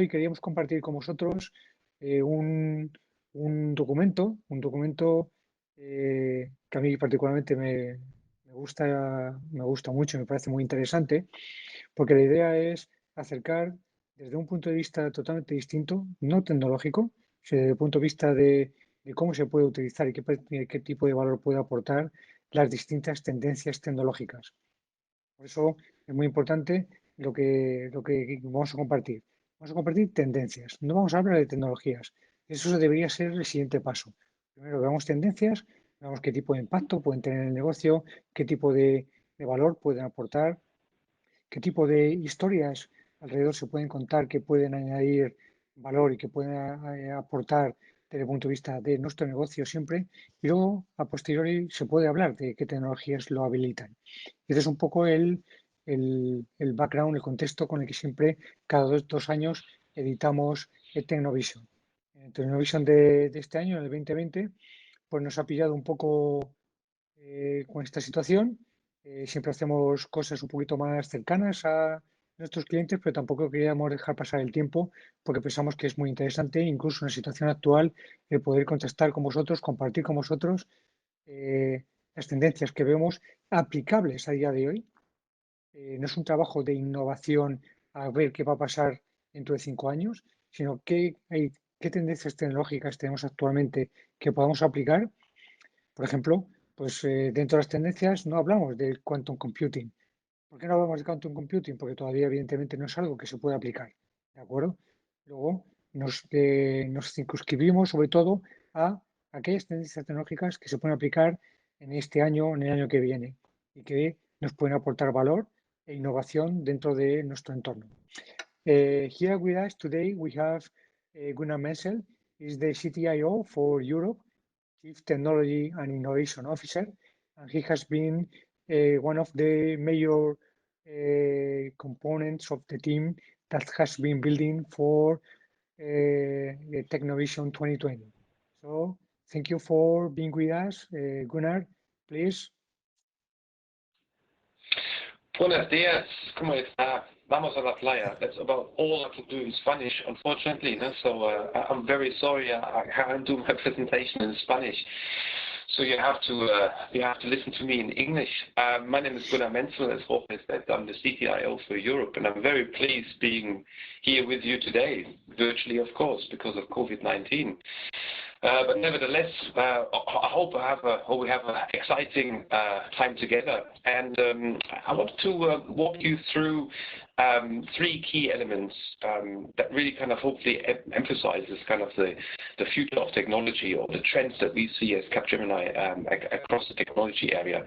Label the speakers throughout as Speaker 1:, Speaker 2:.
Speaker 1: hoy queríamos compartir con vosotros un documento que a mí particularmente me gusta mucho, me parece muy interesante, porque la idea es acercar desde un punto de vista totalmente distinto, no tecnológico, sino desde el punto de vista de cómo se puede utilizar y qué tipo de valor puede aportar las distintas tendencias tecnológicas. Por eso es muy importante lo que vamos a compartir. Vamos a compartir tendencias, no vamos a hablar de tecnologías. Eso debería ser el siguiente paso. Primero veamos tendencias, veamos qué tipo de impacto pueden tener en el negocio, qué tipo de valor pueden aportar, qué tipo de historias alrededor se pueden contar que pueden añadir valor y que pueden aportar desde el punto de vista de nuestro negocio siempre. Y luego, a posteriori, se puede hablar de qué tecnologías lo habilitan. Ese es un poco el background, el contexto con el que siempre, cada 2 años, editamos el Technovision. El Technovision de este año, en el 2020, pues nos ha pillado un poco con esta situación. Siempre hacemos cosas un poquito más cercanas a nuestros clientes, pero tampoco queríamos dejar pasar el tiempo porque pensamos que es muy interesante, incluso en la situación actual, el poder contestar con vosotros, compartir con vosotros las tendencias que vemos aplicables a día de hoy. No es un trabajo de innovación a ver qué va a pasar dentro de 5 años, sino qué tendencias tecnológicas tenemos actualmente que podamos aplicar. Por ejemplo, pues dentro de las tendencias no hablamos del quantum computing. ¿Por qué no hablamos de quantum computing? Porque todavía evidentemente no es algo que se pueda aplicar, ¿de acuerdo? Luego nos circunscribimos sobre todo a aquellas tendencias tecnológicas que se pueden aplicar en este año o en el año que viene y que nos pueden aportar valor e innovación dentro de nuestro entorno. Here with us today we have Gunnar Menzel, is the CTIO for Europe, Chief Technology and Innovation Officer, and he has been one of the major components of the team that has been building for Technovision 2020. So thank you for being with us. Gunnar, please.
Speaker 2: Buenos días, ¿cómo está? Vamos a la playa. That's about all I can do in Spanish, unfortunately. No? So I'm very sorry I can't do my presentation in Spanish. So you have to listen to me in English. My name is Gunnar Menzel, as Jorge said. I'm the CTIO for Europe, and I'm very pleased being here with you today, virtually, of course, because of COVID-19. But nevertheless, I hope we have an exciting time together. And I want to walk you through 3 key elements that really kind of hopefully emphasizes kind of the future of technology or the trends that we see as Capgemini across the technology area.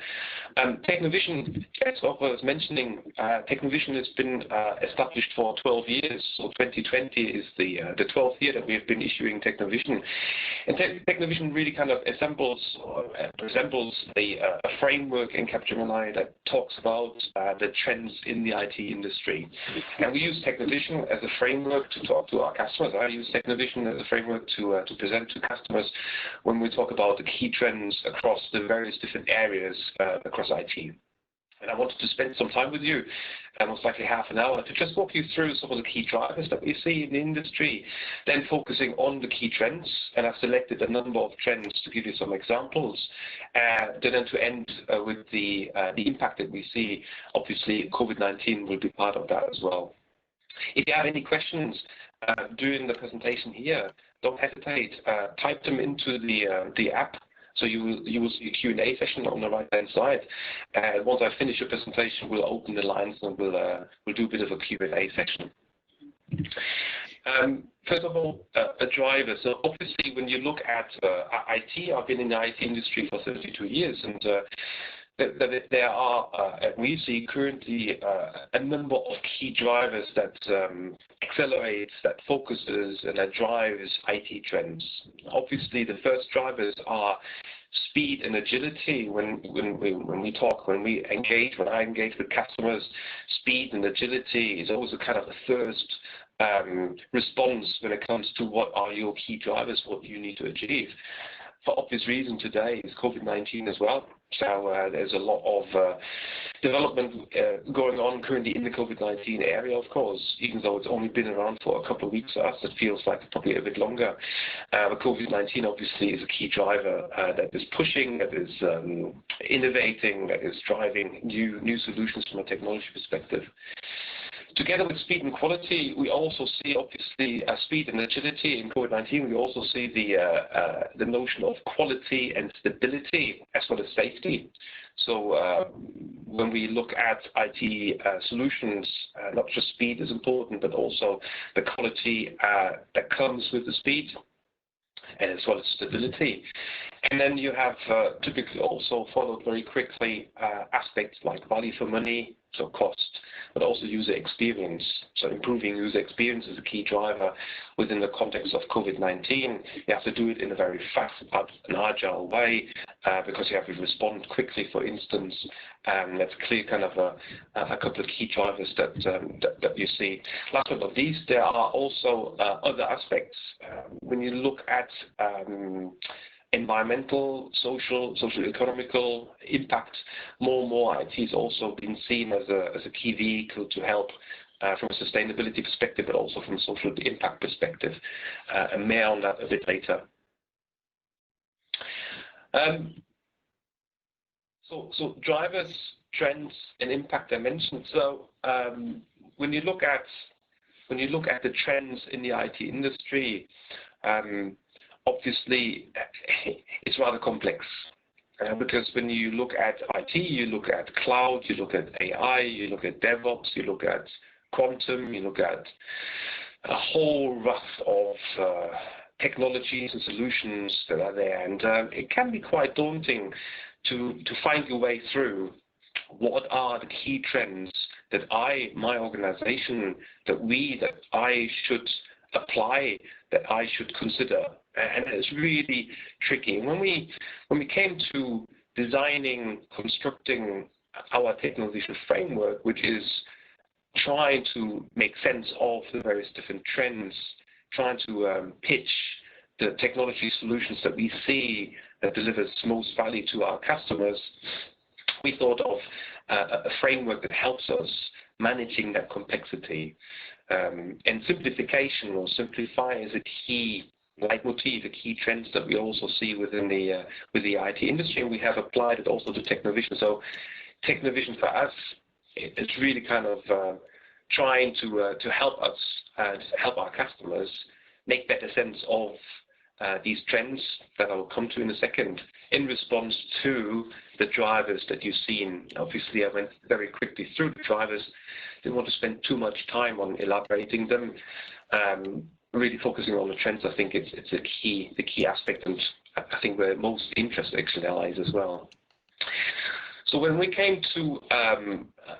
Speaker 2: Technovision, as Jorge was mentioning, Technovision has been established for 12 years. So 2020 is the 12th year that we have been issuing Technovision. And Technovision really kind of resembles a framework in Capgemini that talks about the trends in the IT industry. And we use Technovision as a framework to talk to our customers. I use Technovision as a framework to present to customers when we talk about the key trends across the various different areas across IT. And I wanted to spend some time with you, most likely half an hour, to just walk you through some of the key drivers that we see in the industry, then focusing on the key trends. And I've selected a number of trends to give you some examples, then to end with the impact that we see. Obviously, COVID-19 will be part of that as well. If you have any questions during the presentation here, don't hesitate. Type them into the app. So you will see a Q&A session on the right-hand side. Once I finish the presentation, we'll open the lines and we'll do a bit of a Q&A section. First of all, a driver. So obviously, when you look at IT, I've been in the IT industry for 32 years, and there are, we see currently a number of key drivers that accelerates, that focuses, and that drives IT trends. Obviously, the first drivers are speed and agility. When I engage with customers, speed and agility is always a kind of the first response when it comes to what are your key drivers, what you need to achieve. for obvious reason today is COVID-19 as well. So there's a lot of development going on currently in the COVID-19 area, of course, even though it's only been around for a couple of weeks for us. It feels like probably a bit longer. But COVID-19 obviously is a key driver that is pushing, that is innovating, that is driving new solutions from a technology perspective. Together with speed and quality, we also see obviously speed and agility in COVID-19. We also see the notion of quality and stability as well as safety. So when we look at IT solutions, not just speed is important, but also the quality that comes with the speed, and as well as stability. And then you have typically also followed very quickly aspects like value for money, so cost, but also user experience. So improving user experience is a key driver within the context of COVID-19. You have to do it in a very fast and agile way because you have to respond quickly, for instance. That's clear kind of a couple of key drivers that you see. Last but not least, there are also other aspects. When you look at environmental, social, economical impact, more and more IT is also being seen as a key vehicle to help from a sustainability perspective, but also from a social impact perspective. And more on that a bit later. So drivers, trends, and impact I mentioned. So when you look at the trends in the IT industry, obviously, it's rather complex because when you look at IT, you look at cloud, you look at AI, you look at DevOps, you look at quantum, you look at a whole raft of technologies and solutions that are there. And it can be quite daunting to find your way through what are the key trends that my organization, that I should apply, that I should consider. And it's really tricky. When we came to designing, constructing our Technovision framework, which is trying to make sense of the various different trends, trying to pitch the technology solutions that we see that delivers most value to our customers, we thought of a framework that helps us managing that complexity. And simplification or simplify is a key leitmotif, a key trends that we also see within the IT industry, and we have applied it also to Technovision. So Technovision for us, it's really kind of trying to help us, help our customers make better sense of these trends that I will come to in a second in response to the drivers that you've seen. Obviously, I went very quickly through the drivers. Didn't want to spend too much time on elaborating them. Really focusing on the trends, I think it's the key aspect, and I think where most interest actually lies as well. So when we came to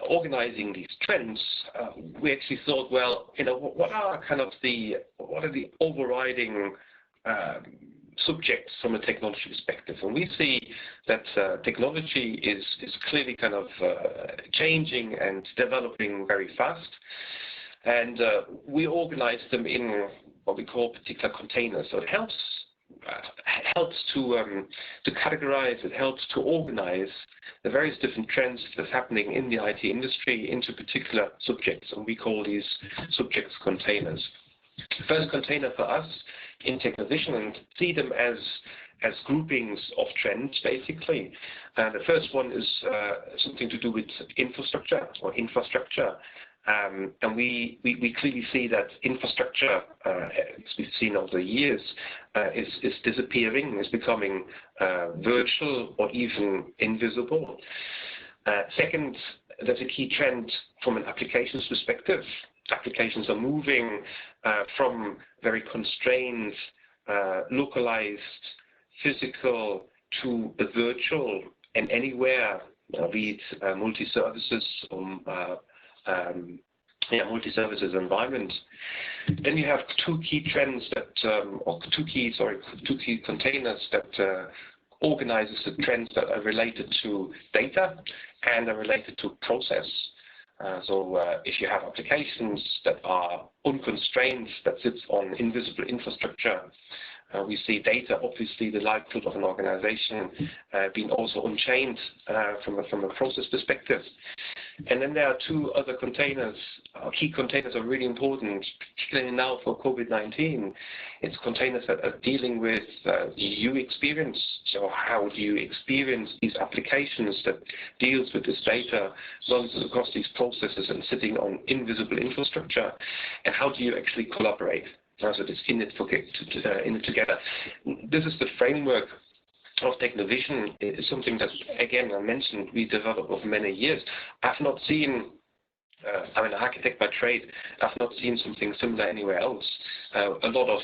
Speaker 2: organizing these trends, we actually thought, well, what are the overriding subjects from a technology perspective? And we see that technology is clearly kind of changing and developing very fast. And we organize them in what we call particular containers. So it helps to categorize, it helps to organize the various different trends that's happening in the IT industry into particular subjects, and we call these subjects containers. The first container for us in Technovision, and see them as groupings of trends, basically. The first one is something to do with infrastructure or infrastructure. And we clearly see that infrastructure, as we've seen over the years, is disappearing, is becoming virtual or even invisible. Second, there's a key trend from an applications perspective. Applications are moving from very constrained, localized, physical to the virtual and anywhere, be it multi-services multi-services environment. Then you have two key trends that, two key containers that organizes the trends that are related to data and are related to process. So if you have applications that are unconstrained, that sits on invisible infrastructure, We see data, obviously the lifeblood of an organization, being also unchained from a process perspective. And then there are two other containers. Key containers are really important, particularly now for COVID-19. It's containers that are dealing with the EU experience. So how do you experience these applications that deals with this data, runs across these processes and sitting on invisible infrastructure? And how do you actually collaborate? So it's in it together. This is the framework of Technovision. Is something that, again, I mentioned, we developed over many years. I've not seen, I'm an architect by trade, I've not seen something similar anywhere else. A lot of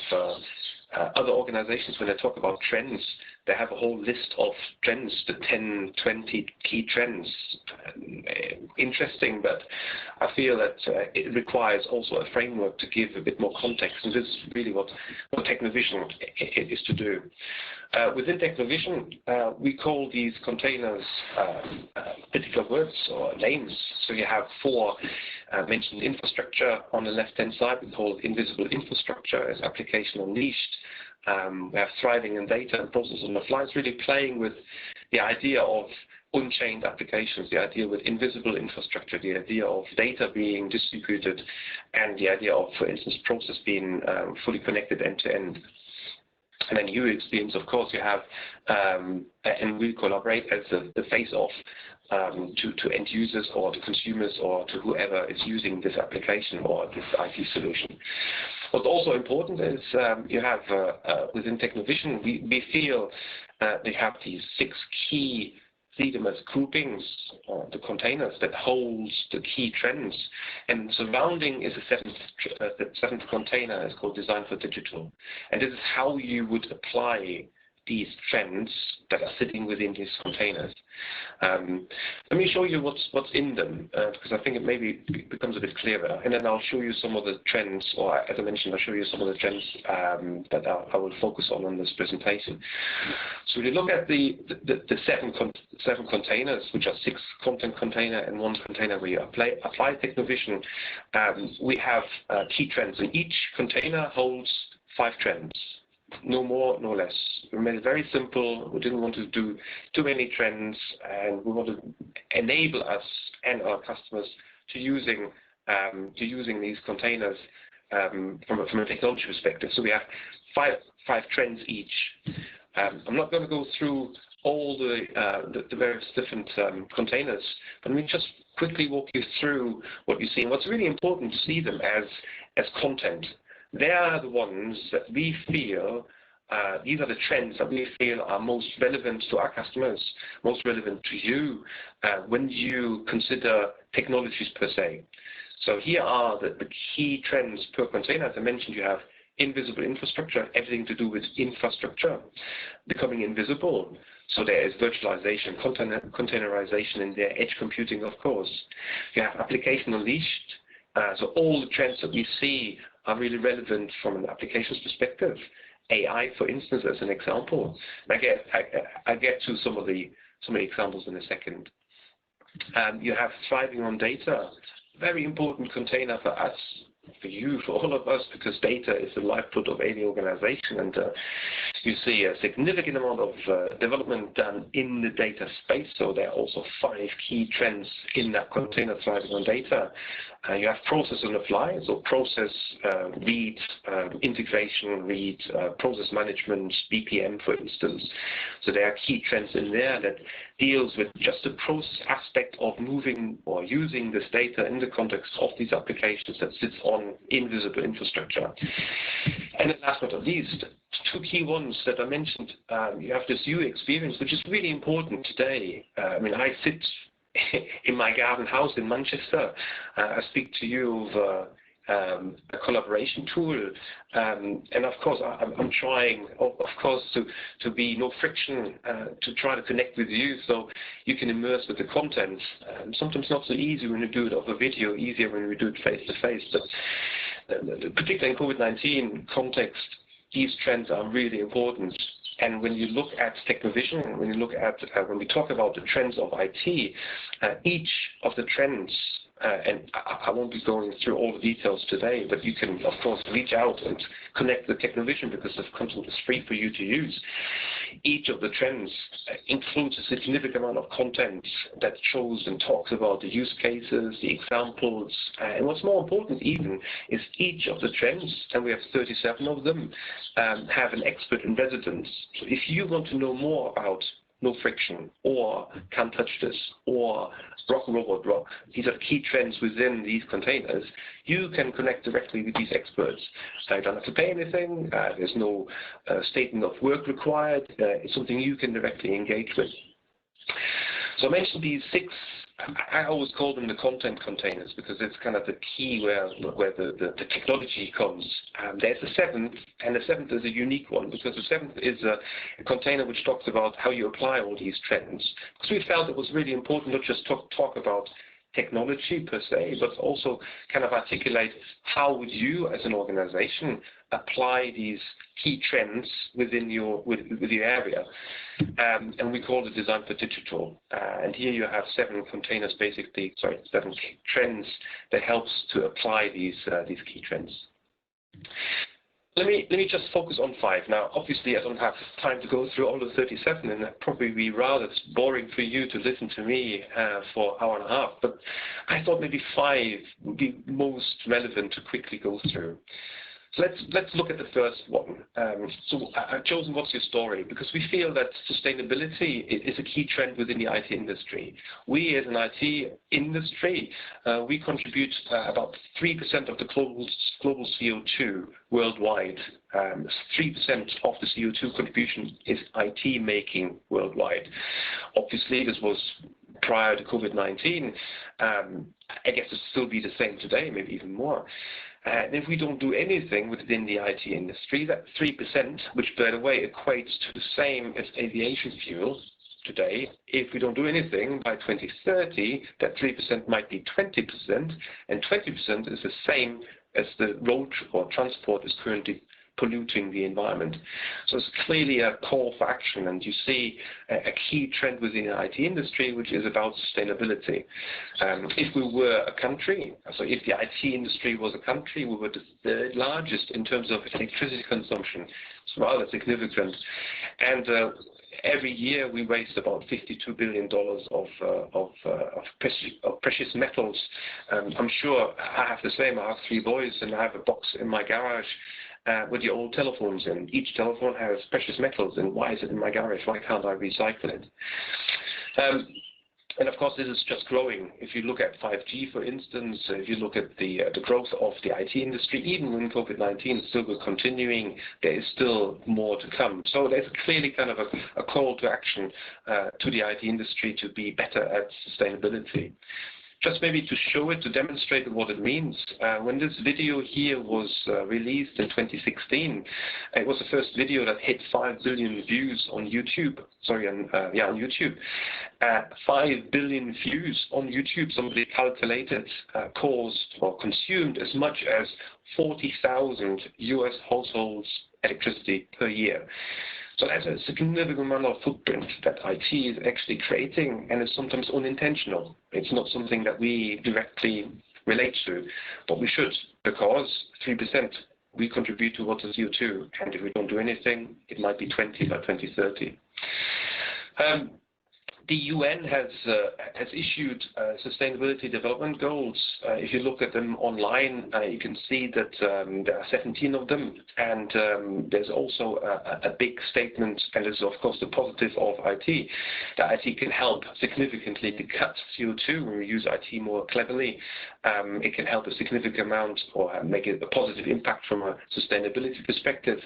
Speaker 2: other organizations, when they talk about trends, they have a whole list of trends, the 10, 20 key trends. Interesting, but I feel that it requires also a framework to give a bit more context, and this is really what Technovision is to do. Within Technovision, we call these containers particular words or names. So you have four mentioned infrastructure on the left-hand side. We call it invisible infrastructure as application unleashed. We have thriving in data and process on the fly. It's really playing with the idea of unchained applications, the idea with invisible infrastructure, the idea of data being distributed, and the idea of, for instance, process being fully connected end-to-end. And then you experience, of course, you have, and we collaborate as the face-off to end users or to consumers or to whoever is using this application or this IT solution. What's also important is you have, within Technovision, we feel they have these 6 key freedom-as groupings, the containers that holds the key trends, and surrounding is the seventh container is called Design for Digital, and this is how you would apply these trends that are sitting within these containers. Let me show you what's in them, because I think it maybe becomes a bit clearer, and then I'll show you some of the trends, or as I mentioned, I'll show you some of the trends that I will focus on this presentation. So if you look at the seven containers, which are 6 content container and 1 container where you apply Technovision, we have key trends, and each container holds 5 trends. No more, no less. We made it very simple. We didn't want to do too many trends, and we want to enable us and our customers to using these containers from a technology perspective. So we have five trends each. I'm not going to go through all the various different containers, but let me just quickly walk you through what you see. And what's really important to see them as content. They are the ones that we feel, these are the trends that we feel are most relevant to our customers, most relevant to you when you consider technologies per se. So here are the key trends per container. As I mentioned, you have invisible infrastructure, everything to do with infrastructure, becoming invisible. So there is virtualization, containerization in there, edge computing, of course. You have application unleashed. So all the trends that we see are really relevant from an applications perspective. AI, for instance, as an example. I get to some of the examples in a second. You have thriving on data, very important container for us, for you, for all of us, because data is the lifeblood of any organization, and you see a significant amount of development done in the data space. So there are also 5 key trends in that container thriving on data. You have process on the fly, so process, read, integration, read, process management, BPM, for instance. So there are key trends in there that deals with just the process aspect of moving or using this data in the context of these applications that sits on invisible infrastructure. And then last but not least, 2 key ones that I mentioned. You have this U experience, which is really important today. I mean, I sit in my garden house in Manchester. I speak to you of a collaboration tool, and of course I'm trying, of course, to be no friction, to try to connect with you so you can immerse with the content. Sometimes not so easy when you do it over video, easier when we do it face to face, but particularly in COVID-19 context, these trends are really important. And when you look at Technovision, when we talk about the trends of IT, each of the trends and I won't be going through all the details today, but you can, of course, reach out and connect with Technovision because the content is free for you to use. Each of the trends includes a significant amount of content that shows and talks about the use cases, the examples, and what's more important even is each of the trends, and we have 37 of them, have an expert in residence. So if you want to know more about no friction, or can't touch this, or rock robot rock, these are key trends within these containers, you can connect directly with these experts. So you don't have to pay anything, there's no statement of work required, it's something you can directly engage with. So I mentioned these 6, I always call them the content containers because it's kind of the key where the technology comes. There's a 7th, and the 7th is a unique one because the 7th is a container which talks about how you apply all these trends. Because we felt it was really important not just talk about technology per se, but also kind of articulate how would you as an organization apply these key trends within your area. And we call it Design for Digital. And here you have 7 containers, basically, 7 trends that helps to apply these key trends. Let me just focus on 5. Now, obviously, I don't have time to go through all the 37, and that'd probably be rather boring for you to listen to me for an hour and a half. But I thought maybe 5 would be most relevant to quickly go through. So let's look at the first one. So I've chosen What's Your Story? Because we feel that sustainability is a key trend within the IT industry. We as an IT industry, we contribute about 3% of the global CO2 worldwide. 3% of the CO2 contribution is IT making worldwide. Obviously, this was prior to COVID-19. I guess it'll still be the same today, maybe even more. And if we don't do anything within the IT industry, that 3%, which by the way equates to the same as aviation fuel today, if we don't do anything by 2030, that 3% might be 20%, and 20% is the same as the road or transport is currently polluting the environment. So it's clearly a call for action, and you see a key trend within the IT industry, which is about sustainability. If we were a country, so if the IT industry was a country, we were the 3rd largest in terms of electricity consumption. It's rather significant. And every year we waste about $52 billion of precious metals. I'm sure I have the same. I have 3 boys, and I have a box in my garage with the old telephones in. Each telephone has precious metals, and why is it in my garage? Why can't I recycle it? And of course, this is just growing. If you look at 5G, for instance, if you look at the growth of the IT industry, even when COVID-19 is still continuing, there is still more to come. So there's clearly kind of a call to action to the IT industry to be better at sustainability. Just maybe to show it, to demonstrate what it means. When this video here was released in 2016, it was the first video that hit 5 billion views on YouTube. Sorry, on YouTube. 5 billion views on YouTube, somebody calculated, caused or consumed as much as 40,000 US households electricity per year. So that's a significant amount of footprint that IT is actually creating, and it's sometimes unintentional. It's not something that we directly relate to, but we should, because 3% we contribute towards the CO2, and if we don't do anything, it might be 20 by 2030. The UN has issued sustainability development goals. If you look at them online, you can see that there are 17 of them, and there's also a big statement, and this is of course the positive of IT, that IT can help significantly to cut CO2 when we use IT more cleverly. It can help a significant amount or make it a positive impact from a sustainability perspective,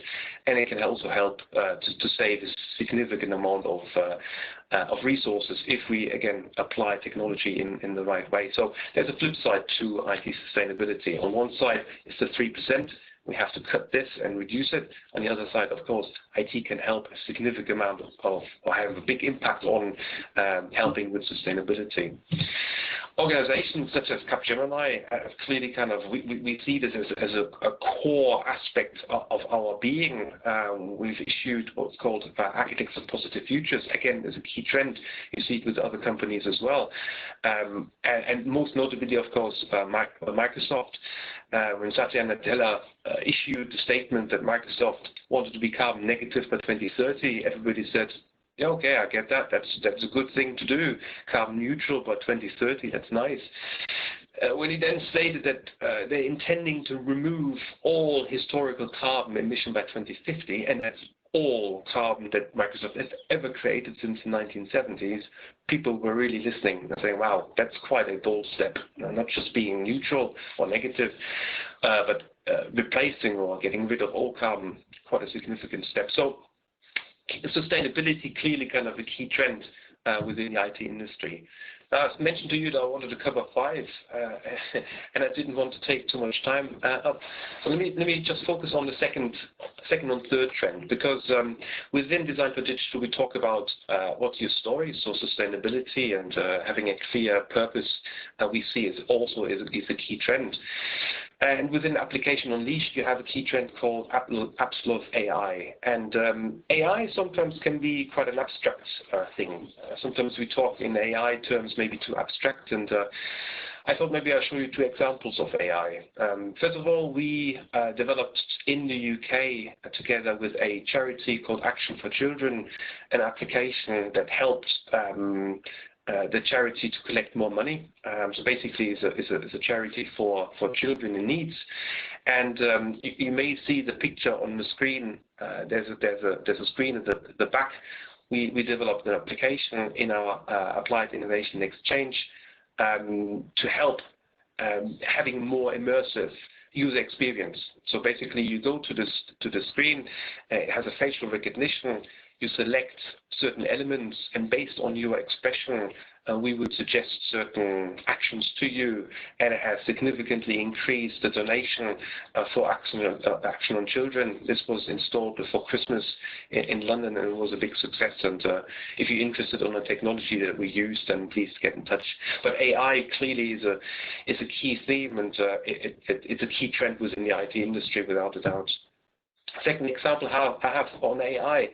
Speaker 2: and it can also help to save a significant amount of resources if we, again, apply technology in the right way. So there's a flip side to IT sustainability. On one side, it's the 3%. We have to cut this and reduce it. On the other side, of course, IT can help a significant amount of or have a big impact on helping with sustainability. organizations such as Capgemini clearly kind of, we see this as a core aspect of our being. We've issued what's called Architects of Positive Futures. Again, there's a key trend. You see it with other companies as well. And most notably, of course, Microsoft. When Satya Nadella issued the statement that Microsoft wanted to be carbon negative by 2030, everybody said, yeah, okay, I get that. That's a good thing to do. Carbon neutral by 2030. That's nice. When he then stated that they're intending to remove all historical carbon emission by 2050, and that's all carbon that Microsoft has ever created since the 1970s, people were really listening and saying, wow, that's quite a bold step. Not just being neutral or negative, but replacing or getting rid of all carbon, quite a significant step. So sustainability clearly kind of a key trend within the IT industry. As mentioned to you that I wanted to cover 5, and I didn't want to take too much time up. So let me just focus on the second and third trend, because within Design for Digital we talk about what's your story, so sustainability and having a clear purpose we see is also is a key trend. And within Application Unleashed, you have a key trend called apps of AI. And AI sometimes can be quite an abstract thing. Sometimes we talk in AI terms maybe too abstract. And I thought maybe I'll show you 2 examples of AI. First of all, we developed in the UK together with a charity called Action for Children an application that helped the charity to collect more money. So basically, it's a charity for children in needs. And you may see the picture on the screen. There's a screen at the back. We developed an application in our Applied Innovation Exchange to help having more immersive user experience. So basically, you go to the screen. It has a facial recognition. You select certain elements, and based on your expression, we would suggest certain actions to you, and it has significantly increased the donation for Action on Children. This was installed before Christmas in London, and it was a big success. And if you're interested in the technology that we use, then please get in touch. But AI clearly is a key theme, and it's a key trend within the IT industry, without a doubt. Second example I have on AI.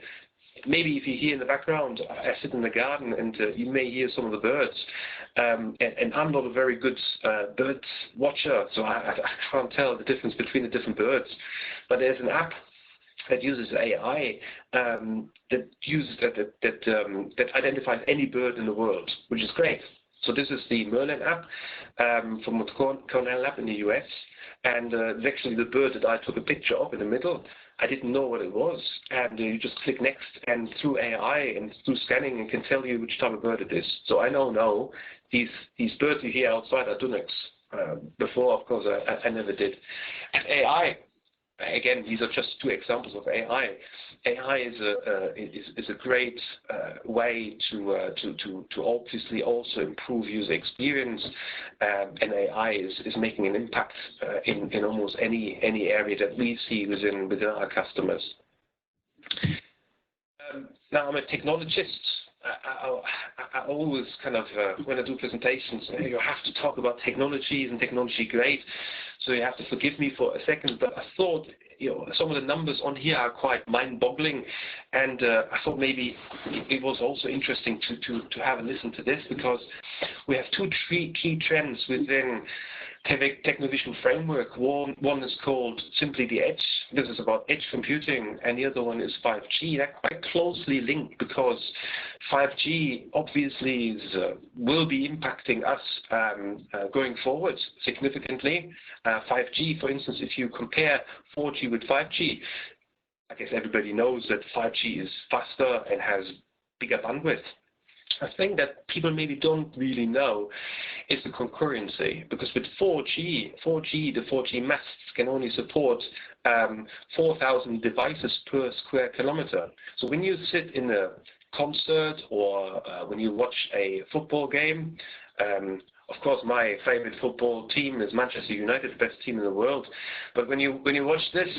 Speaker 2: Maybe if you hear in the background, I sit in the garden and you may hear some of the birds. And I'm not a very good bird watcher, so I can't tell the difference between the different birds. But there's an app that uses AI that identifies any bird in the world, which is great. So this is the Merlin app from the Cornell Lab in the US. And it's actually the bird that I took a picture of in the middle. I didn't know what it was, and you just click next, and through AI and through scanning, it can tell you which type of bird it is. So I know now these birds you hear outside are dunix. Before, of course, I never did. And AI, again, these are just 2 examples of AI. AI is a great way to obviously also improve user experience, and AI is making an impact in almost any area that we see within our customers. Now, I'm a technologist. I always kind of, when I do presentations, you have to talk about technologies and technology great, so you have to forgive me for a second, but I thought, some of the numbers on here are quite mind-boggling, and I thought maybe it was also interesting to have a listen to this, because we have 2 key trends within Technovision framework. One is called simply the edge. This is about edge computing, and the other one is 5G. They're quite closely linked, because 5G obviously will be impacting us going forward significantly. 5G, for instance, if you compare 4G with 5G, I guess everybody knows that 5G is faster and has bigger bandwidth. A thing that people maybe don't really know is the concurrency, because with 4G, the 4G masts can only support 4,000 devices per square kilometer. So when you sit in a concert or when you watch a football game, of course, my favorite football team is Manchester United, the best team in the world. But when you watch this,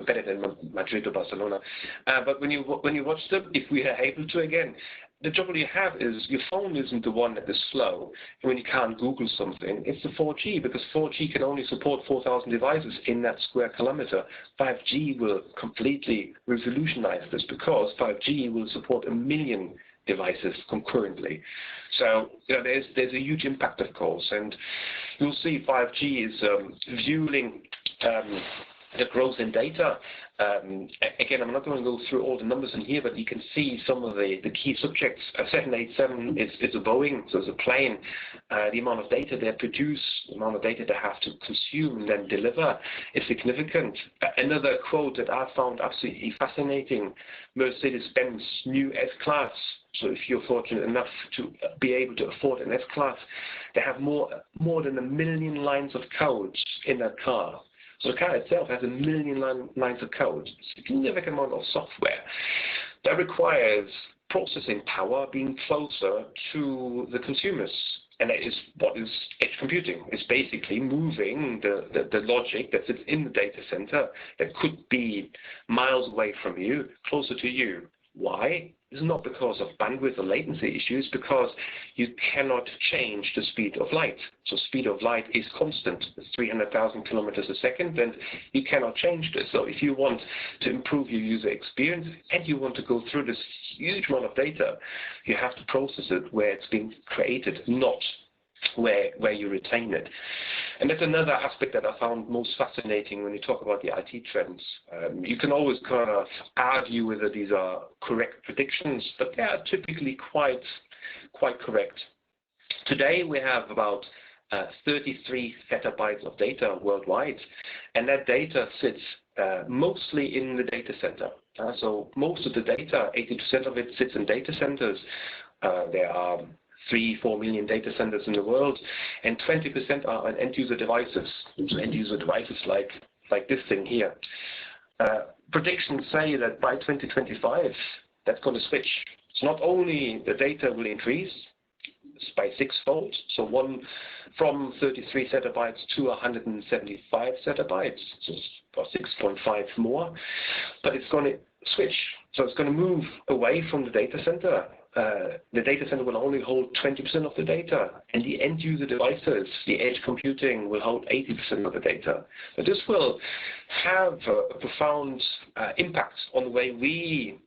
Speaker 2: better than Madrid or Barcelona, but when you watch them, if we are able to again, the trouble you have is your phone isn't the one that is slow when you can't Google something. It's the 4G, because 4G can only support 4,000 devices in that square kilometer. 5G will completely revolutionize this, because 5G will support 1 million devices concurrently. So there's a huge impact, of course, and you'll see 5G is fueling the growth in data. Again, I'm not going to go through all the numbers in here, but you can see some of the key subjects. 787 is a Boeing, so it's a plane. The amount of data they produce, the amount of data they have to consume and then deliver is significant. Another quote that I found absolutely fascinating, Mercedes-Benz new S-Class. So if you're fortunate enough to be able to afford an S-Class, they have more than 1 million lines of code in that car. So the car itself has 1 million lines of code, significant amount of software. That requires processing power being closer to the consumers. And that is what is edge computing. It's basically moving the logic that sits in the data center that could be miles away from you, closer to you. Why? It's not because of bandwidth or latency issues, because you cannot change the speed of light. So speed of light is constant. It's 300,000 kilometers a second, and you cannot change this. So if you want to improve your user experience and you want to go through this huge amount of data, you have to process it where it's being created, not where you retain it. And that's another aspect that I found most fascinating when you talk about the IT trends. You can always kind of argue whether these are correct predictions, but they are typically quite correct. Today we have about 33 petabytes of data worldwide, and that data sits mostly in the data center. So most of the data, 80% of it, sits in data centers. There are 3-4 million data centers in the world, and 20% are on end-user devices. So end-user devices like this thing here. Predictions say that by 2025, that's going to switch. So not only the data will increase by 6-fold, so from 33 zettabytes to 175 zettabytes, so about 6.5 more, but it's going to switch. So it's going to move away from the data center. The data center will only hold 20% of the data, and the end-user devices, the edge computing, will hold 80% of the data. But this will have a profound impact on the way we,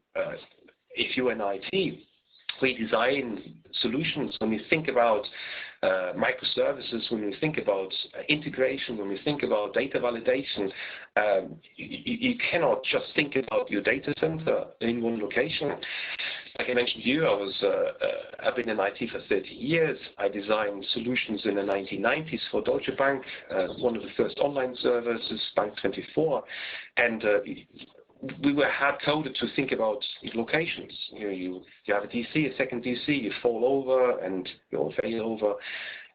Speaker 2: if you're in IT, we design solutions. When we think about microservices, when we think about integration, when we think about data validation, you cannot just think about your data center in one location. Like I mentioned to you, I've been in IT for 30 years. I designed solutions in the 1990s for Deutsche Bank, one of the first online services, Bank24, and we were hard-coded to think about locations. You have a DC, a second DC, you fall over and you'll fail over,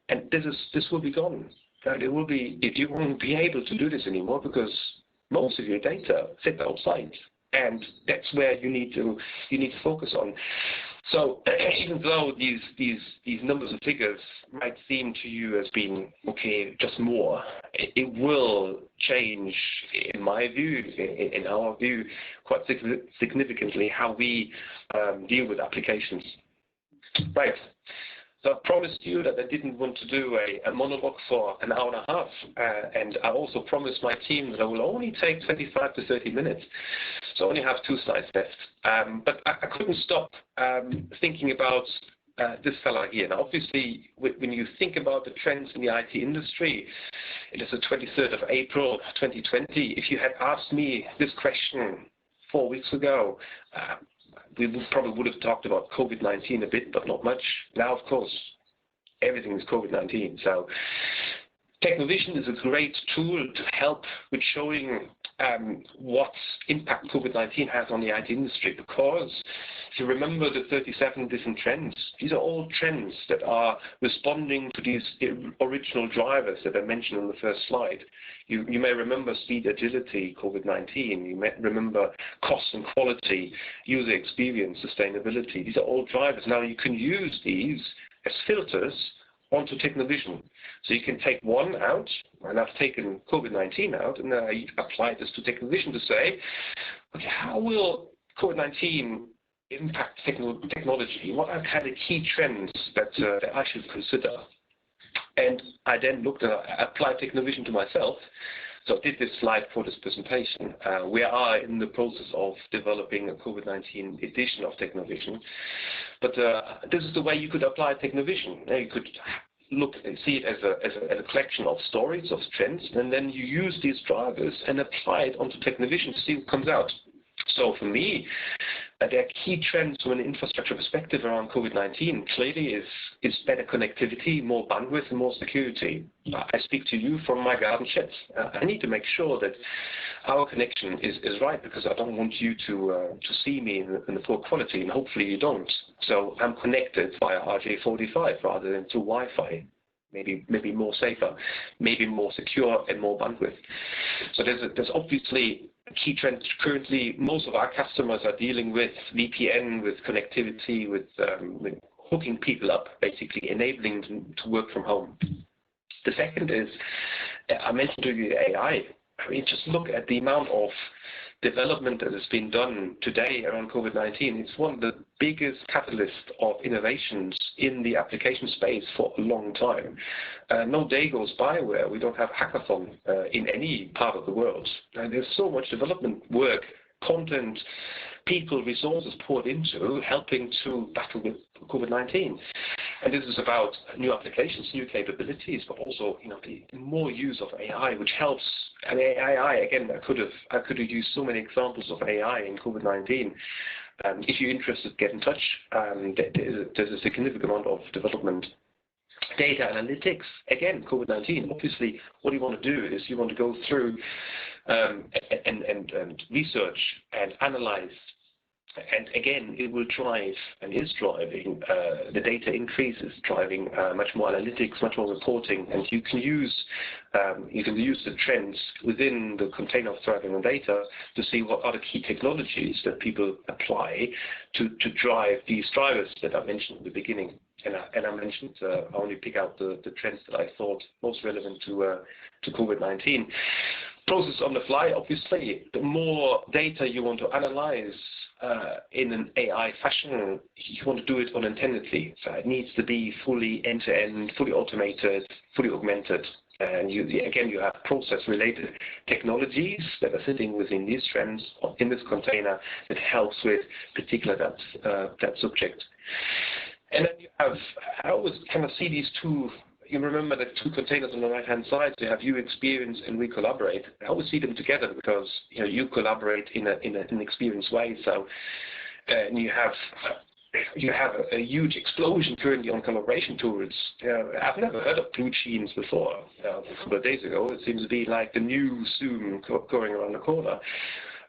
Speaker 2: and this will be gone. It will be, you won't be able to do this anymore, because most of your data sits outside, and that's where you need to focus on. So even though these numbers and figures might seem to you as being okay, just more, it will change, in my view, in our view, quite significantly how we deal with applications. Right. So I promised you that I didn't want to do a monologue for an hour and a half, and I also promised my team that I will only take 25 to 30 minutes. So I only have 2 slides left. But I couldn't stop thinking about this fella here. Now, obviously, when you think about the trends in the IT industry, it is the 23rd of April, 2020. If you had asked me this question 4 weeks ago, we probably would have talked about COVID-19 a bit, but not much. Now, of course, everything is COVID-19. So Technovision is a great tool to help with showing what impact COVID-19 has on the IT industry, because if you remember the 37 different trends, these are all trends that are responding to these original drivers that I mentioned on the first slide. You may remember speed, agility, COVID-19. You may remember cost and quality, user experience, sustainability. These are all drivers. Now you can use these as filters onto Technovision. So you can take one out, and I've taken COVID-19 out, and I apply this to Technovision to say, okay, how will COVID-19 impact technology, what are kind of key trends that I should consider? And I then looked at applied Technovision to myself. So I did this slide for this presentation. We are in the process of developing a COVID-19 edition of Technovision. But this is the way you could apply Technovision. You could look and see it as a collection of stories, of trends, and then you use these drivers and apply it onto Technovision to see what comes out. So for me, there are key trends from an infrastructure perspective around COVID-19. Clearly is better connectivity, more bandwidth, and more security. I speak to you from my garden shed. I need to make sure that our connection is right, because I don't want you to see me in the poor quality, and hopefully you don't. So I'm connected via RJ45 rather than through Wi-Fi. Maybe more safer, maybe more secure and more bandwidth. So there's obviously a key trend currently. Most of our customers are dealing with VPN, with connectivity, with hooking people up, basically enabling them to work from home. The second is, I mentioned to you AI. I mean, just look at the amount of development that has been done today around COVID-19. It's one of the biggest catalysts of innovations in the application space for a long time. No day goes by where we don't have hackathon in any part of the world. And there's so much development work, content, people, resources poured into helping to battle with COVID-19. And this is about new applications, new capabilities, but also, the more use of AI, which helps. And AI, again, I could have used so many examples of AI in COVID-19. If you're interested, get in touch. There's a significant amount of development. Data analytics, again, COVID-19. Obviously, what you want to do is you want to go through and research and analyze. And again, it will drive and is driving, the data increases, driving much more analytics, much more reporting, and you can use the trends within the container of thriving on data to see what are the key technologies that people apply to drive these drivers that I mentioned at the beginning. And I mentioned I only pick out the trends that I thought most relevant to COVID-19. Process on the fly, obviously, the more data you want to analyze in an AI fashion, you want to do it unintendedly. So it needs to be fully end-to-end, fully automated, fully augmented. And you have process-related technologies that are sitting within these trends in this container that helps with particular that subject. And then you have, I always kind of see these two. You remember the two containers on the right-hand side. So you have you experience and we collaborate. I always see them together because you collaborate in an experienced way. So and you have a huge explosion currently on collaboration tools. I've never heard of Blue Jeans before. A couple of days ago, it seems to be like the new Zoom going around the corner.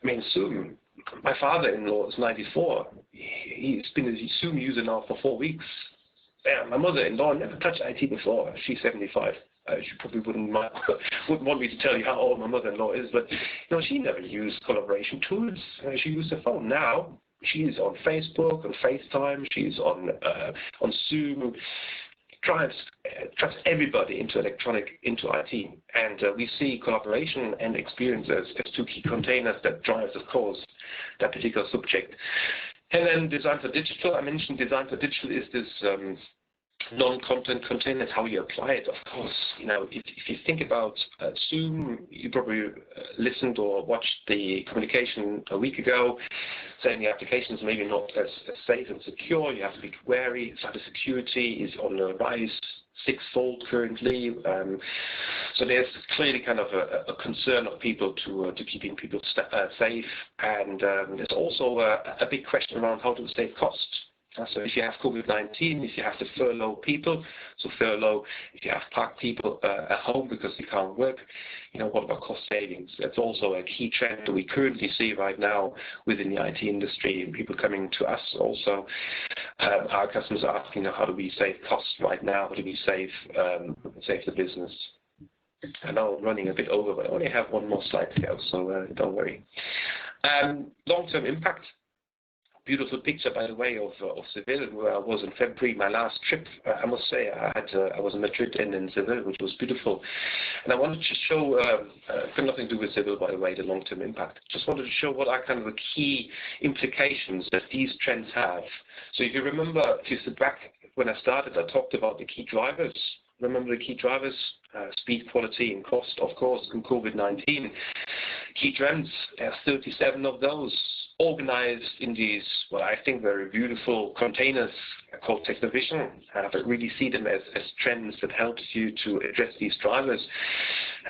Speaker 2: I mean, Zoom. My father-in-law is 94. He's been a Zoom user now for 4 weeks. My mother-in-law never touched IT before. She's 75. She probably wouldn't want me to tell you how old my mother-in-law is, but she never used collaboration tools. She used her phone. Now she's on Facebook, on FaceTime. She's on Zoom. Drives everybody into IT, and we see collaboration and experience as two key containers that drives, of course, that particular subject. And then design for digital. I mentioned design for digital is this non-content container. It's how you apply it. Of course, if you think about Zoom, you probably listened or watched the communication a week ago, saying the application is maybe not as safe and secure. You have to be wary. Cybersecurity is on the rise sixfold currently. So there's clearly kind of a concern of people to keeping people safe, and there's also a big question around how to save costs. So if you have COVID-19, if you have to furlough people, if you have parked people at home because they can't work, what about cost savings? That's also a key trend that we currently see right now within the IT industry, and people coming to us also. Our customers are asking, how do we save costs right now? How do we save the business? I know I'm running a bit over, but I only have one more slide to go, so don't worry. Long-term impact. beautiful picture, by the way, of Seville, where I was in February, my last trip. I must say, I was in Madrid and in Seville, which was beautiful. And I wanted to show, got nothing to do with Seville, by the way, the long-term impact. Just wanted to show what are kind of the key implications that these trends have. So if you remember, if you sit back when I started, I talked about the key drivers. Remember the key drivers? Speed, quality, and cost, of course, and COVID-19. Key trends, there's 37 of those, organized in these, what I think very beautiful containers called Technovision, but really see them as trends that helps you to address these drivers.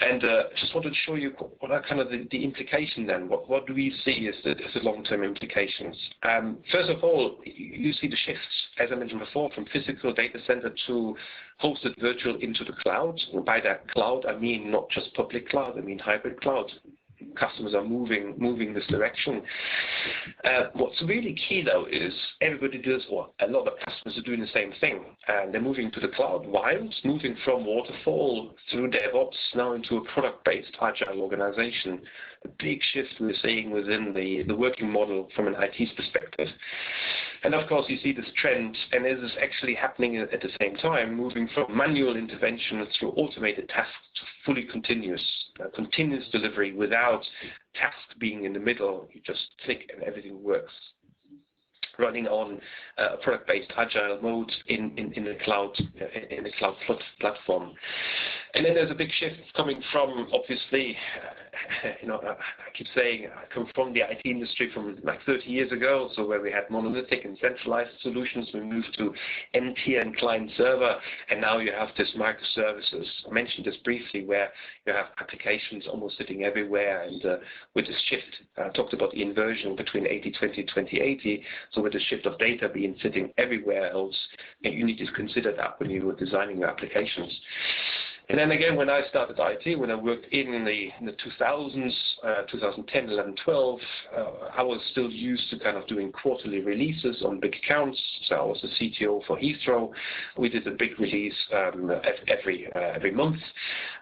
Speaker 2: And just wanted to show you what are kind of the implication then. What do we see as the long-term implications? First of all, you see the shifts, as I mentioned before, from physical data center to hosted virtual into the cloud. And by that cloud, I mean not just public cloud, I mean hybrid cloud. Customers are moving this direction. What's really key though is everybody does, or a lot of customers are doing the same thing. They're moving to the cloud while moving from waterfall through DevOps now into a product-based agile organization. A big shift we're seeing within the working model from an IT perspective. And of course, you see this trend, and this is actually happening at the same time, moving from manual intervention through automated tasks to fully continuous delivery without task being in the middle. You just click and everything works. Running on product-based agile mode in the cloud platform. And then there's a big shift coming from, obviously, I keep saying I come from the IT industry from like 30 years ago, so where we had monolithic and centralized solutions, we moved to MT and client server, and now you have this microservices. I mentioned this briefly, where you have applications almost sitting everywhere, and with this shift, I talked about the inversion between 80-20, 20-80, so with the shift of data being sitting everywhere else, you need to consider that when you were designing your applications. And then again, when I started IT, when I worked in the 2000s, 2010, 11, 12, I was still used to kind of doing quarterly releases on big accounts. So I was the CTO for Heathrow. We did a big release every month.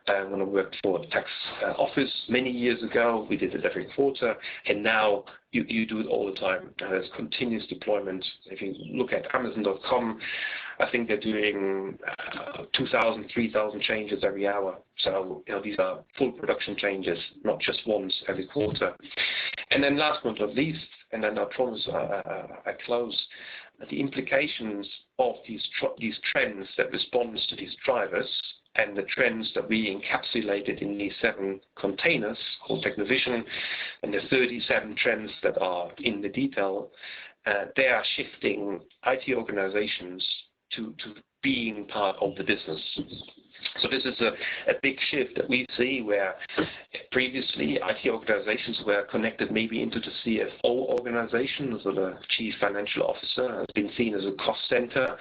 Speaker 2: When I worked for the tax office many years ago, we did it every quarter. And now you do it all the time. There's continuous deployment. If you look at Amazon.com, I think they're doing 2,000, 3,000 changes every hour. So these are full production changes, not just once every quarter. And then last but not least, and then I promise I close, the implications of these trends that respond to these drivers and the trends that we encapsulated in these 7 containers called Technovision, and the 37 trends that are in the detail, they are shifting IT organizations to being part of the business. So this is a big shift that we see, where previously IT organizations were connected maybe into the CFO organization, so the Chief Financial Officer has been seen as a cost center,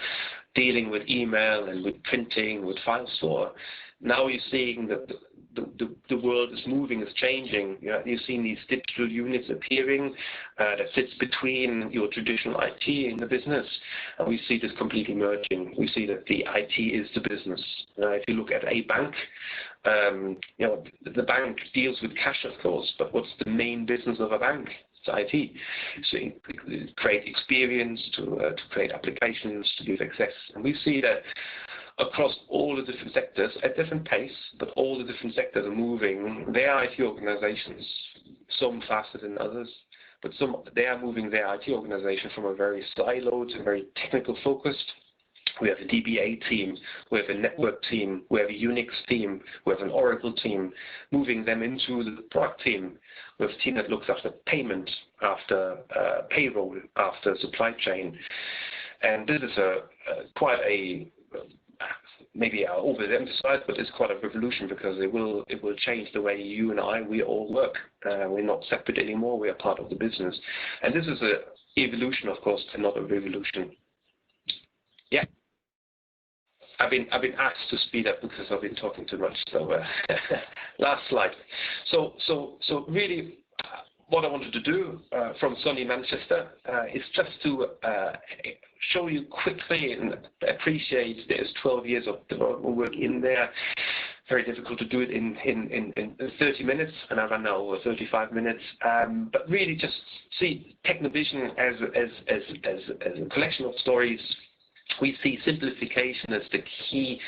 Speaker 2: dealing with email and with printing, with file store. Now you're seeing that the world is moving, is changing. You've seen these digital units appearing that sits between your traditional IT in the business, and we see this completely merging. We see that the IT is the business. If you look at a bank, the bank deals with cash, of course, but what's the main business of a bank? It's IT. So you create experience, to create applications, to give access. And we see that across all the different sectors at different pace, but all the different sectors are moving their IT organizations, some faster than others, but they are moving their IT organization from a very siloed and very technical focused. We have a DBA team, we have a network team, we have a Unix team, we have an Oracle team, moving them into the product team. We have a team that looks after payment, after payroll, after supply chain. And this is quite a, maybe I overemphasize, but it's quite a revolution, because it will change the way you and we all work. We're not separate anymore, we are part of the business. And this is an evolution, of course, and not a revolution. Yeah. I've been asked to speed up because I've been talking too much. So last slide. So really, what I wanted to do from sunny Manchester is just to show you quickly and appreciate there's 12 years of development work in there. very difficult to do it in 30 minutes, and I run now over 35 minutes. But really, just see Technovision as a collection of stories. We see simplification as the key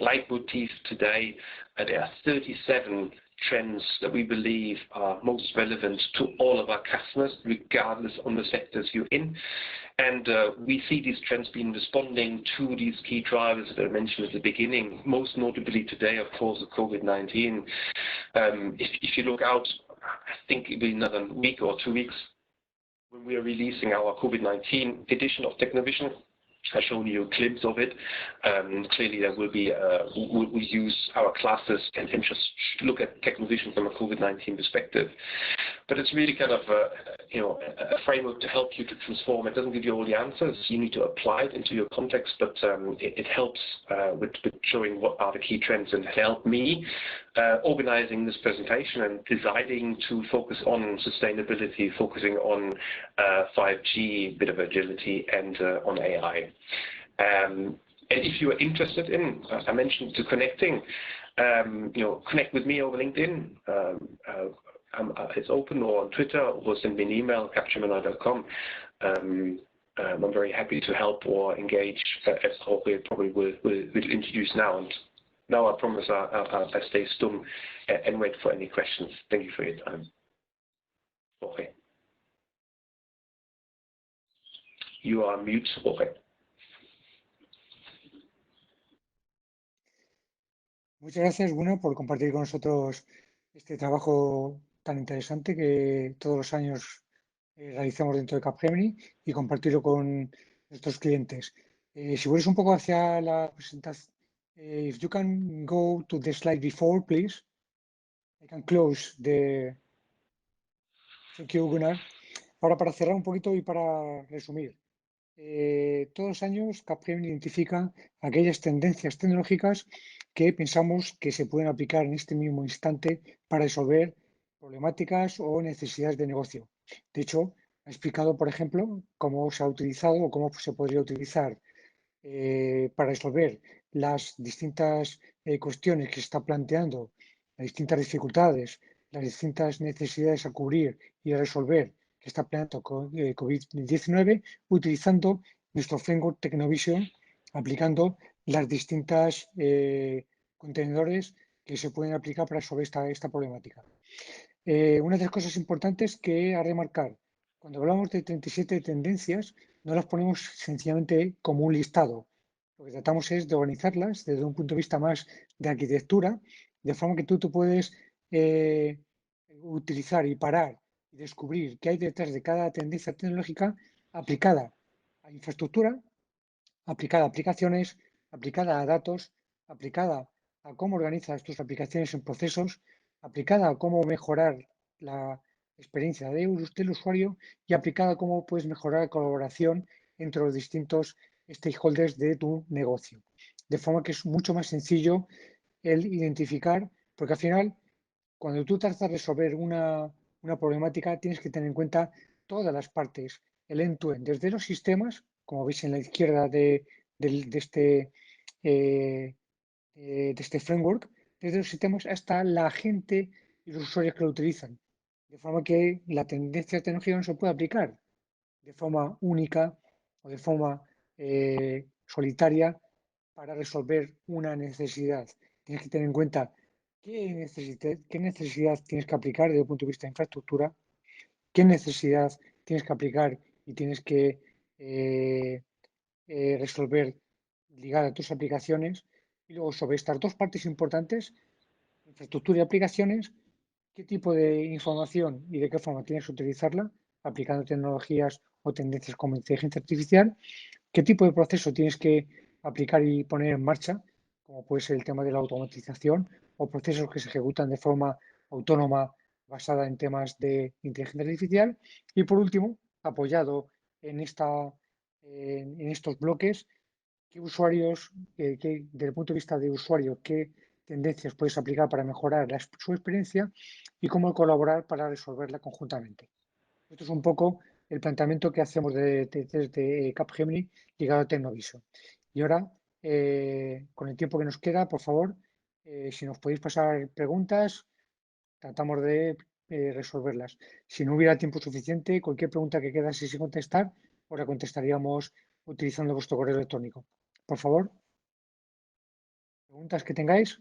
Speaker 2: leitmotif today. There are 37 trends that we believe are most relevant to all of our customers, regardless on the sectors you're in. And we see these trends being responding to these key drivers that I mentioned at the beginning, most notably today, of course, the COVID-19. If you look out, I think it'll be another week or 2 weeks when we are releasing our COVID-19 edition of Technovision. I've shown you a glimpse of it. Clearly, there will be we use our classes and just look at Technovision from a COVID-19 perspective. But it's really kind of a framework to help you to transform. It doesn't give you all the answers. You need to apply it into your context, but it helps with showing what are the key trends, and help me organizing this presentation and deciding to focus on sustainability, focusing on 5G, bit of agility, and on AI. And if you are interested in, I mentioned, to connecting, connect with me over LinkedIn. It's open, or on Twitter, or send me an email, capgemini.com. I'm very happy to help or engage, as Jorge probably will introduce now. And now I promise I stay stum and wait for any questions. Thank you for your time. Jorge. You are mute, Jorge.
Speaker 1: Muchas gracias, Gunnar, por compartir con nosotros este trabajo tan interesante que todos los años realizamos dentro de Capgemini y compartirlo con nuestros clientes. Si vuelves un poco hacia la presentación, if you can go to the slide before, please. I can close the... Thank you, Gunnar. Ahora, para cerrar un poquito y para resumir. Todos los años Capgemini identifica aquellas tendencias tecnológicas que pensamos que se pueden aplicar en este mismo instante para resolver problemáticas o necesidades de negocio. De hecho, ha explicado, por ejemplo, cómo se ha utilizado o cómo se podría utilizar para resolver las distintas cuestiones que se está planteando, las distintas dificultades, las distintas necesidades a cubrir y a resolver que está planteando COVID-19, utilizando nuestro framework Technovision, aplicando las distintas contenedores que se pueden aplicar para resolver esta problemática. Una de las cosas importantes que a remarcar, cuando hablamos de 37 tendencias, no las ponemos sencillamente como un listado. Lo que tratamos es de organizarlas desde un punto de vista más de arquitectura, de forma que tú puedes utilizar y parar y descubrir qué hay detrás de cada tendencia tecnológica aplicada a infraestructura, aplicada a aplicaciones, aplicada a datos, aplicada a cómo organizas tus aplicaciones en procesos, aplicada a cómo mejorar la experiencia del usuario y aplicada a cómo puedes mejorar la colaboración entre los distintos stakeholders de tu negocio. De forma que es mucho más sencillo el identificar, porque al final, cuando tú tratas de resolver una problemática, tienes que tener en cuenta todas las partes, el end-to-end, desde los sistemas, como veis en la izquierda de este framework, desde los sistemas hasta la gente y los usuarios que lo utilizan. De forma que la tendencia tecnológica no se puede aplicar de forma única o de forma solitaria para resolver una necesidad. Tienes que tener en cuenta qué necesidad tienes que aplicar desde el punto de vista de infraestructura, qué necesidad tienes que aplicar y tienes que resolver ligada a tus aplicaciones. Y luego, sobre estas dos partes importantes, infraestructura y aplicaciones, qué tipo de información y de qué forma tienes que utilizarla, aplicando tecnologías o tendencias como inteligencia artificial, qué tipo de proceso tienes que aplicar y poner en marcha, como puede ser el tema de la automatización o procesos que se ejecutan de forma autónoma basada en temas de inteligencia artificial. Y por último, apoyado en estos bloques, qué usuarios, desde el punto de vista de usuario, qué tendencias puedes aplicar para mejorar su experiencia y cómo colaborar para resolverla conjuntamente. Esto es un poco el planteamiento que hacemos desde Capgemini ligado a Technovision. Y ahora, con el tiempo que nos queda, por favor, Si nos podéis pasar preguntas, tratamos de resolverlas. Si no hubiera tiempo suficiente, cualquier pregunta que quedase sin contestar, os la contestaríamos utilizando vuestro correo electrónico. Por favor, preguntas que tengáis.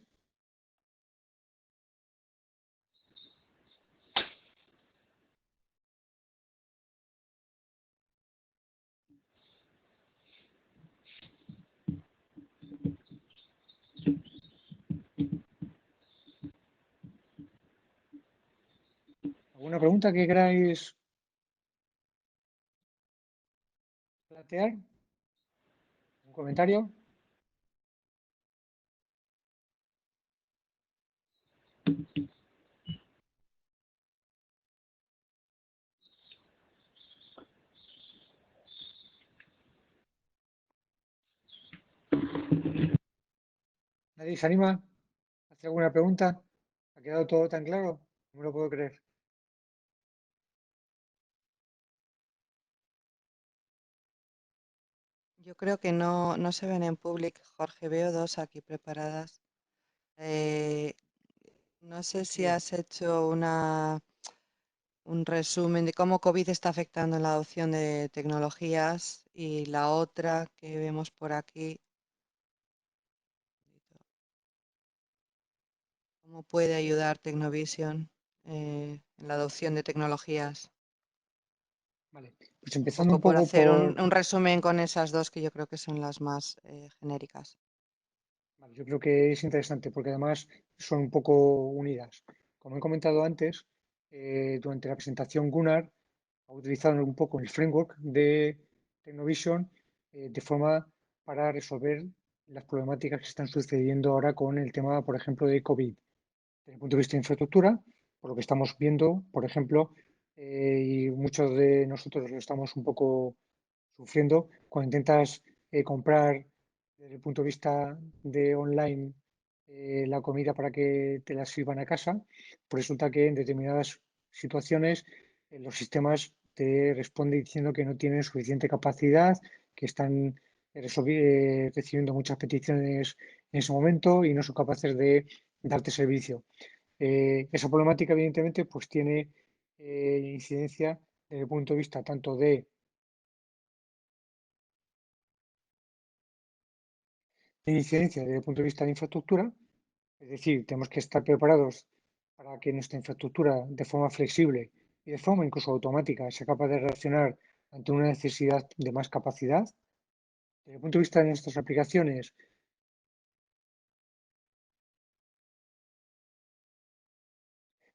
Speaker 1: ¿Alguna pregunta que queráis plantear? ¿Un comentario? ¿Nadie se anima a hacer alguna pregunta? ¿Ha quedado todo tan claro? No me lo puedo creer.
Speaker 3: Yo creo que no se ven en public, Jorge. Veo dos aquí preparadas. Eh, no sé si
Speaker 1: Bien,
Speaker 3: has hecho un resumen de cómo COVID está afectando en la adopción de tecnologías y la otra que vemos por aquí, cómo puede ayudar Technovision en la adopción de tecnologías.
Speaker 1: vale. Pues
Speaker 3: Un
Speaker 1: empezando
Speaker 3: poco
Speaker 1: un
Speaker 3: por
Speaker 1: poco
Speaker 3: hacer
Speaker 1: por...
Speaker 3: un resumen con esas dos que yo creo que son las más genéricas.
Speaker 1: Vale, yo creo que es interesante porque además son un poco unidas. Como he comentado antes, durante la presentación Gunnar ha utilizado un poco el framework de Technovision de forma para resolver las problemáticas que están sucediendo ahora con el tema, por ejemplo, de COVID. Desde el punto de vista de infraestructura, por lo que estamos viendo, por ejemplo, y muchos de nosotros lo estamos un poco sufriendo, cuando intentas comprar desde el punto de vista de online la comida para que te la sirvan a casa, pues resulta que en determinadas situaciones los sistemas te responden diciendo que no tienen suficiente capacidad, que están recibiendo muchas peticiones en ese momento y no son capaces de darte servicio. Esa problemática, evidentemente, pues tiene incidencia desde el punto de vista tanto de incidencia desde el punto de vista de infraestructura, es decir, tenemos que estar preparados para que nuestra infraestructura de forma flexible y de forma incluso automática sea capaz de reaccionar ante una necesidad de más capacidad. Desde el punto de vista de nuestras aplicaciones,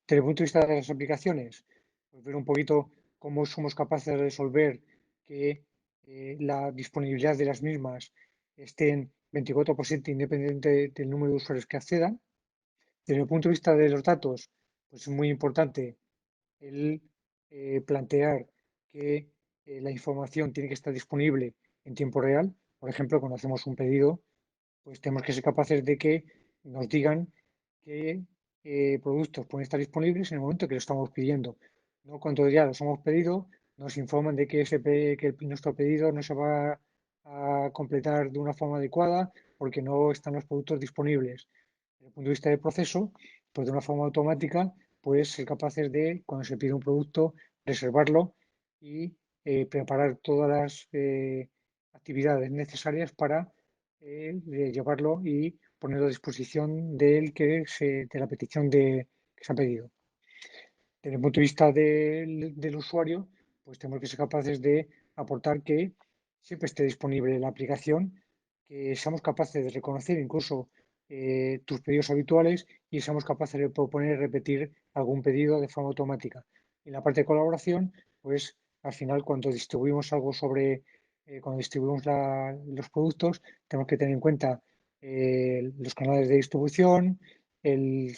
Speaker 1: desde el punto de vista de las aplicaciones, pues ver un poquito cómo somos capaces de resolver que la disponibilidad de las mismas estén 24% independiente del número de usuarios que accedan. Desde el punto de vista de los datos, pues es muy importante el plantear que la información tiene que estar disponible en tiempo real. Por ejemplo, cuando hacemos un pedido, pues tenemos que ser capaces de que nos digan qué productos pueden estar disponibles en el momento que lo estamos pidiendo. No cuando ya los hemos pedido, nos informan de que, nuestro pedido no se va a completar de una forma adecuada porque no están los productos disponibles. Desde el punto de vista del proceso, pues de una forma automática, pues ser capaces de, cuando se pide un producto, reservarlo y preparar todas las actividades necesarias para llevarlo y ponerlo a disposición de la petición que se ha pedido. Desde el punto de vista del usuario, pues tenemos que ser capaces de aportar que siempre esté disponible la aplicación, que seamos capaces de reconocer incluso tus pedidos habituales y seamos capaces de proponer y repetir algún pedido de forma automática. Y la parte de colaboración, pues al final cuando distribuimos algo cuando distribuimos los productos, tenemos que tener en cuenta los canales de distribución, el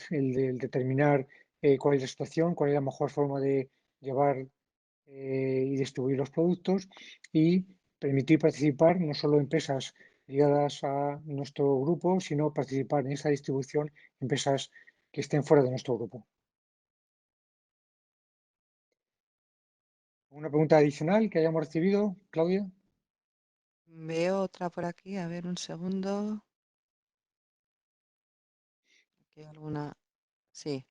Speaker 1: determinar cuál es la situación, cuál es la mejor forma de llevar y distribuir los productos y permitir participar no solo empresas ligadas a nuestro grupo, sino participar en esa distribución empresas que estén fuera de nuestro grupo. ¿Una pregunta adicional que hayamos recibido, Claudia?
Speaker 3: Veo otra por aquí, a ver un segundo. aquí alguna. Sí.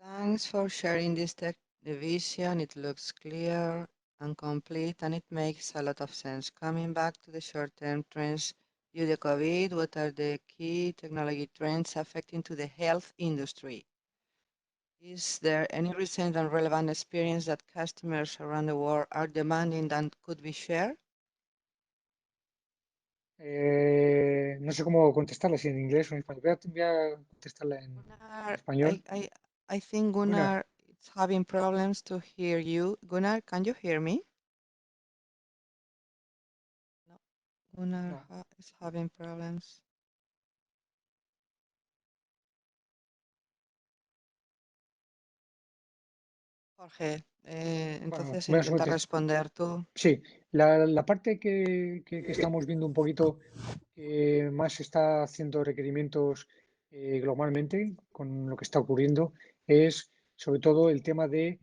Speaker 3: Thanks for sharing this Technovision. It looks clear and complete, and it makes a lot of sense. Coming back to the short-term trends due to COVID, what are the key technology trends affecting to the health industry? Is there any recent and relevant experience that customers around the world are demanding that could be shared?
Speaker 1: No sé cómo contestarla, si en inglés o en español. Voy a contestarla en
Speaker 3: Gunnar,
Speaker 1: español.
Speaker 3: I think
Speaker 1: Gunnar,
Speaker 3: Gunnar is having problems to hear you. Gunnar, can you hear me? No. Gunnar
Speaker 1: no.
Speaker 3: is having problems. Jorge,
Speaker 1: Bueno,
Speaker 3: entonces
Speaker 1: voy a
Speaker 3: intenta
Speaker 1: contestar.
Speaker 3: responder tú.
Speaker 1: Sí, la parte que estamos viendo un poquito que más está haciendo requerimientos globalmente con lo que está ocurriendo es sobre todo el tema de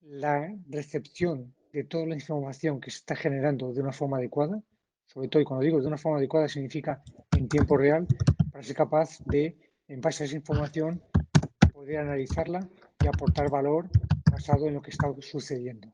Speaker 1: la recepción de toda la información que se está generando de una forma adecuada, sobre todo, y cuando digo de una forma adecuada significa en tiempo real, para ser capaz de, en base a esa información, poder analizarla y aportar valor basado en lo que está sucediendo.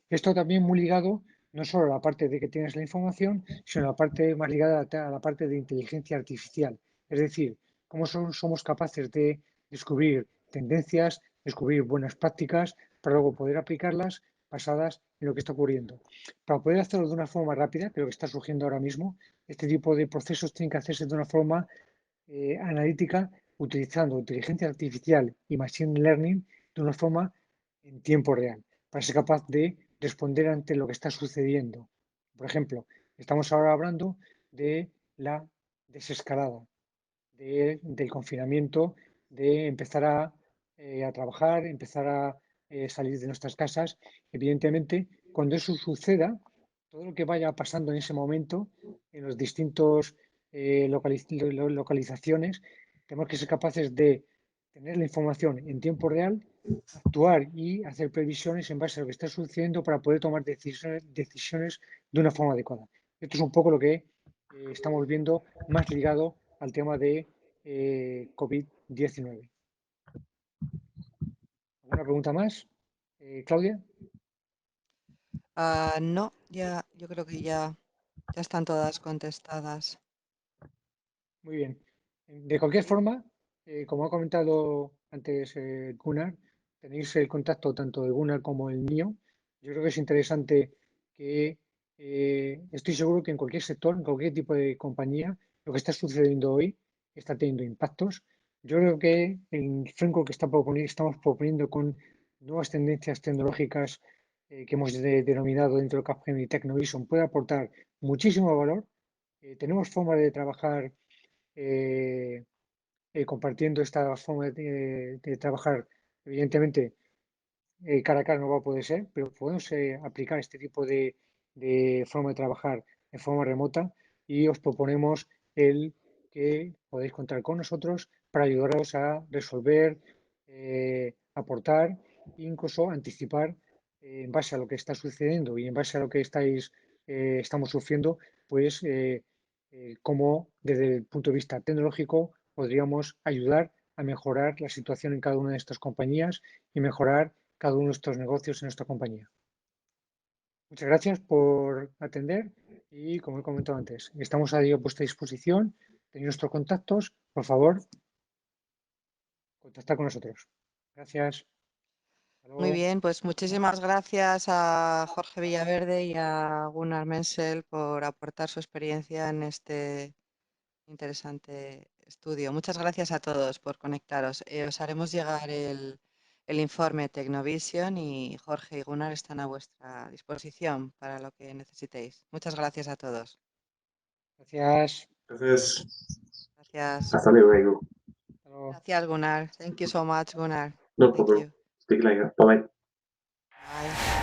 Speaker 1: Esto también muy ligado no solo a la parte de que tienes la información, sino a la parte más ligada a la parte de inteligencia artificial. Es decir, cómo somos capaces de descubrir tendencias, descubrir buenas prácticas, para luego poder aplicarlas basadas en lo que está ocurriendo. Para poder hacerlo de una forma rápida, que es lo que está surgiendo ahora mismo, este tipo de procesos tienen que hacerse de una forma analítica utilizando inteligencia artificial y machine learning de una forma en tiempo real, para ser capaz de responder ante lo que está sucediendo. Por ejemplo, estamos ahora hablando de la desescalada, del confinamiento, de empezar a trabajar, empezar a salir de nuestras casas. Evidentemente, cuando eso suceda, todo lo que vaya pasando en ese momento, en los distintos localizaciones, tenemos que ser capaces de tener la información en tiempo real, actuar y hacer previsiones en base a lo que está sucediendo para poder tomar decisiones de una forma adecuada. Esto es un poco lo que estamos viendo más ligado al tema de COVID-19. ¿Alguna pregunta más? Claudia.
Speaker 3: No, ya, yo creo que ya están todas contestadas.
Speaker 1: Muy bien. De cualquier forma, como ha comentado antes Gunnar, tenéis el contacto tanto de Gunnar como el mío. Yo creo que es interesante que estoy seguro que en cualquier sector, en cualquier tipo de compañía, lo que está sucediendo hoy está teniendo impactos. Yo creo que el framework que estamos proponiendo con nuevas tendencias tecnológicas que hemos denominado dentro de Capgemini Technovision puede aportar muchísimo valor. Tenemos formas de trabajar eh, compartiendo esta forma de trabajar. Evidentemente, cara a cara no va a poder ser, pero podemos aplicar este tipo de forma de trabajar de forma remota y os proponemos el que podéis contar con nosotros para ayudaros a resolver, aportar e incluso anticipar en base a lo que está sucediendo y en base a lo que estamos sufriendo, pues cómo desde el punto de vista tecnológico podríamos ayudar a mejorar la situación en cada una de estas compañías y mejorar cada uno de estos negocios en nuestra compañía. Muchas gracias por atender y, como he comentado antes, estamos a vuestra disposición. Tenéis nuestros contactos. Por favor, contactad con nosotros. Gracias. Hasta
Speaker 3: Muy
Speaker 1: luego.
Speaker 3: bien, pues muchísimas gracias a Jorge Villaverde y a Gunnar Menzel por aportar su experiencia en este interesante estudio. Muchas gracias a todos por conectaros. Os haremos llegar el informe Technovision y Jorge y Gunnar están a vuestra disposición para lo que necesitéis. Muchas gracias a todos.
Speaker 1: Gracias.
Speaker 4: Entonces,
Speaker 3: Gracias.
Speaker 4: hasta luego.
Speaker 1: Hasta luego.
Speaker 3: Gracias, Gunnar. Thank you so much, Gunnar.
Speaker 4: No
Speaker 3: Thank
Speaker 4: problem.
Speaker 3: you.
Speaker 4: Speak later. Bye bye.
Speaker 3: Bye.